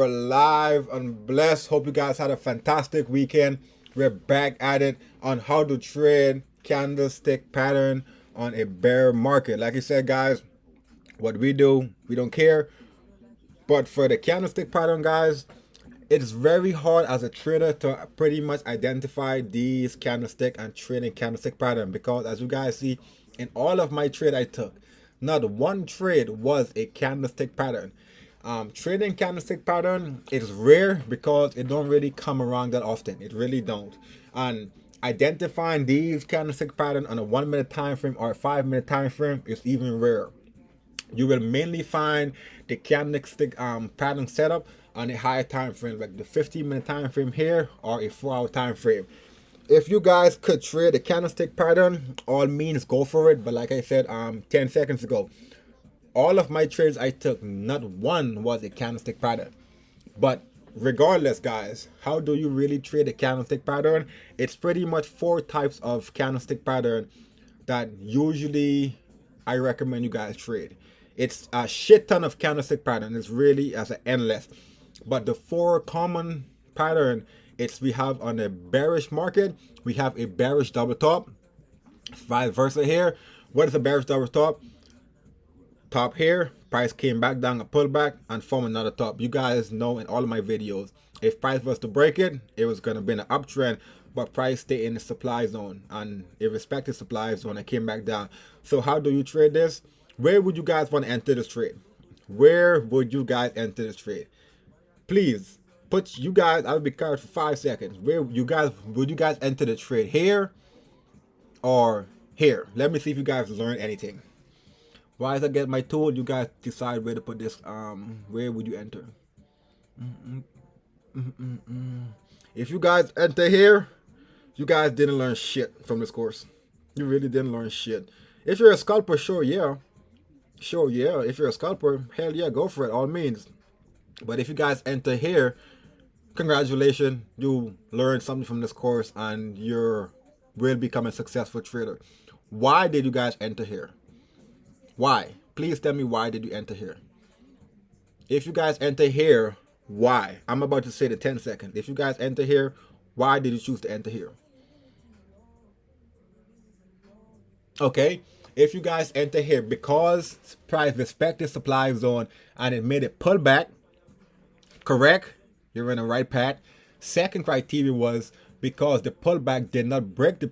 We're live and blessed. Hope you guys had a fantastic weekend. We're back at it on how to trade candlestick pattern on a bear market. Like I said, guys, what we do, we don't care. But for the candlestick pattern, guys, it's very hard as a trader to pretty much identify these candlestick and trading candlestick pattern, because as you guys see in all of my trade I took, not one trade was a candlestick pattern. Trading candlestick pattern is rare because it don't really come around that often. It really don't. And identifying these candlestick pattern on a 1 minute time frame or a 5 minute time frame is even rarer. You will mainly find the candlestick pattern setup on a higher time frame, like the 15 minute time frame here or a 4 hour time frame. If you guys could trade the candlestick pattern, all means go for it. But like I said 10 seconds ago, all of my trades I took, not one was a candlestick pattern. But regardless, guys, how do you really trade a candlestick pattern? It's pretty much 4 types of candlestick pattern that usually I recommend you guys trade. It's a shit ton of candlestick pattern. It's really as an endless. But the 4 common pattern, it's we have on a bearish market, we have a bearish double top, vice versa here. What is a bearish double top? Top here, price came back down, a pullback, and form another top. You guys know in all of my videos, if price was to break it, it was going to be an uptrend, but price stayed in the supply zone, and it respected supply zone and came back down. So how do you trade this? Where would you guys want to enter this trade? Where would you guys enter this trade? Please put, you guys, I'll be quiet for 5 seconds. Where would you guys enter the trade? Here or here? Let me see if you guys learned anything. Once I get my tool, you guys decide where to put this. Where would you enter? If you guys enter here, you guys didn't learn shit from this course. You really didn't learn shit. If you're a scalper, sure, yeah. Sure, yeah. If you're a scalper, hell yeah, go for it, all means. But if you guys enter here, congratulations, you learned something from this course and you will become a successful trader. Why did you guys enter here? Why? Please tell me, why did you enter here? If you guys enter here, why? I'm about to say the 10 seconds. If you guys enter here, why did you choose to enter here? Okay, if you guys enter here because price respected supply zone and it made it pull back, correct? You're in the right path. Second criteria was because the pullback did not break the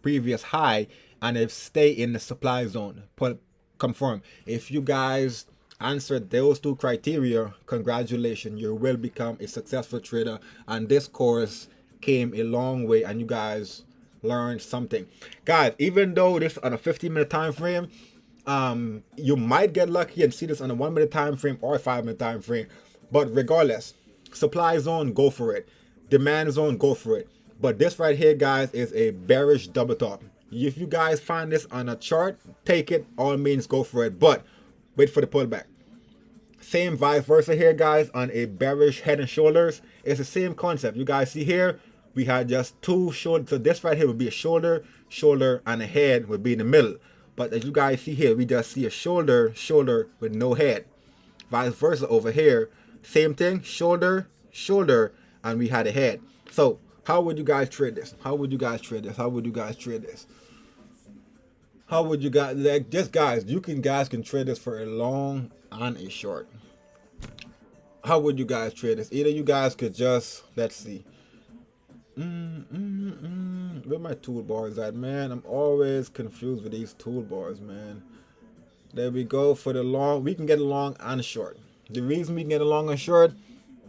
previous high and it stayed in the supply zone. Confirm. If you guys answered those 2 criteria, congratulations, you will become a successful trader. And this course came a long way and you guys learned something. Guys, even though this on a 15-minute time frame, you might get lucky and see this on a 1 minute time frame or a 5 minute time frame. But regardless, supply zone, go for it. Demand zone, go for it. But this right here, guys, is a bearish double top. If you guys find this on a chart, take it, all means go for it, but wait for the pullback. Same vice versa here, guys, on a bearish head and shoulders. It's the same concept. You guys see here, we had just 2 shoulders. So this right here would be a shoulder, and a head would be in the middle. But as you guys see here, we just see a shoulder with no head. Vice versa over here, same thing, shoulder, and we had a head. So how would you guys trade this? How would you guys trade this? How would you guys trade this? How would you guys, like, just guys, you guys can trade this for a long and a short. How would you guys trade this? Either you guys could just, let's see. Where my toolbars at, man? I'm always confused with these toolbars, man. There we go. For the long, we can get a long and a short. The reason we can get a long and short,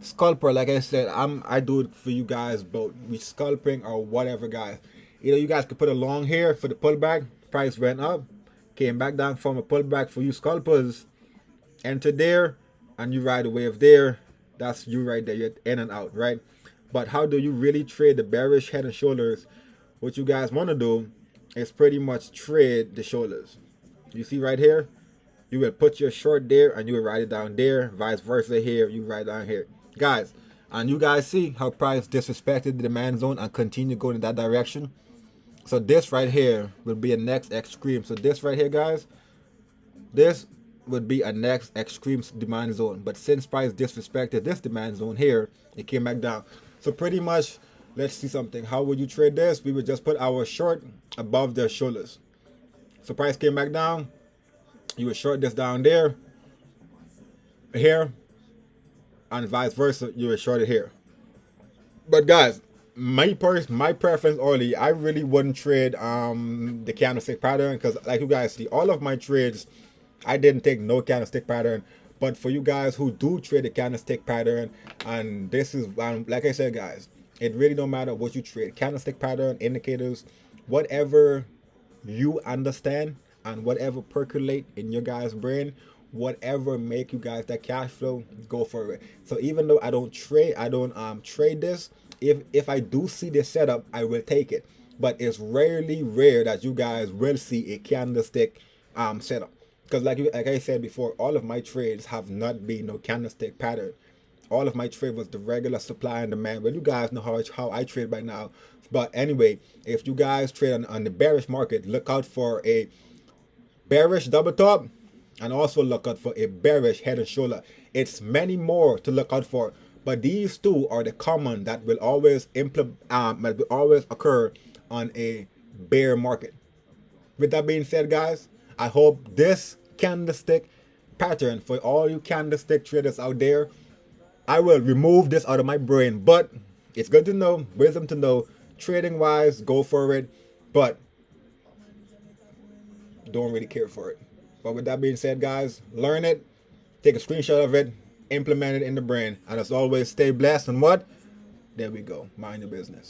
scalper, like I said, I do it for you guys both. We scalping or whatever, guys. Either you guys could put a long here for the pullback, price went up, came back down from a pullback. For you scalpers, enter there and you ride the wave there. That's you right there. You're in and out, right? But how do you really trade the bearish head and shoulders? What you guys want to do is pretty much trade the shoulders. You see right here, you will put your short there and you will ride it down there. Vice versa here, you ride down here, guys. And you guys see how price disrespected the demand zone and continue going in that direction. So this right here will be a next extreme. So this right here, guys, this would be a next extreme demand zone. But since price disrespected this demand zone here, it came back down. So pretty much, let's see something. How would you trade this? We would just put our short above their shoulders. So price came back down. You would short this down there, here, and vice versa. You would short it here. But guys, my preference only, I really wouldn't trade the candlestick pattern, because like you guys see, all of my trades, I didn't take no candlestick pattern. But for you guys who do trade the candlestick pattern, and this is like I said, guys, it really don't matter what you trade, candlestick pattern, indicators, whatever you understand and whatever percolate in your guys' brain, whatever make you guys that cash flow, go for it. So even though I don't trade this, if I do see this setup, I will take it. But it's rare that you guys will see a candlestick setup, because like I said before, all of my trades have not been no candlestick pattern. All of my trade was the regular supply and demand. But you guys know how I trade right now. But anyway, if you guys trade on the bearish market, look out for a bearish double top, and also look out for a bearish head and shoulder. It's many more to look out for, but these two are the common that will always occur on a bear market. With that being said, guys, I hope this candlestick pattern, for all you candlestick traders out there, I will remove this out of my brain. But it's good to know, wisdom to know. Trading wise, go for it, but don't really care for it. But with that being said, guys, learn it, take a screenshot of it, implement it in the brain, and as always, stay blessed. And what? There we go. Mind your business.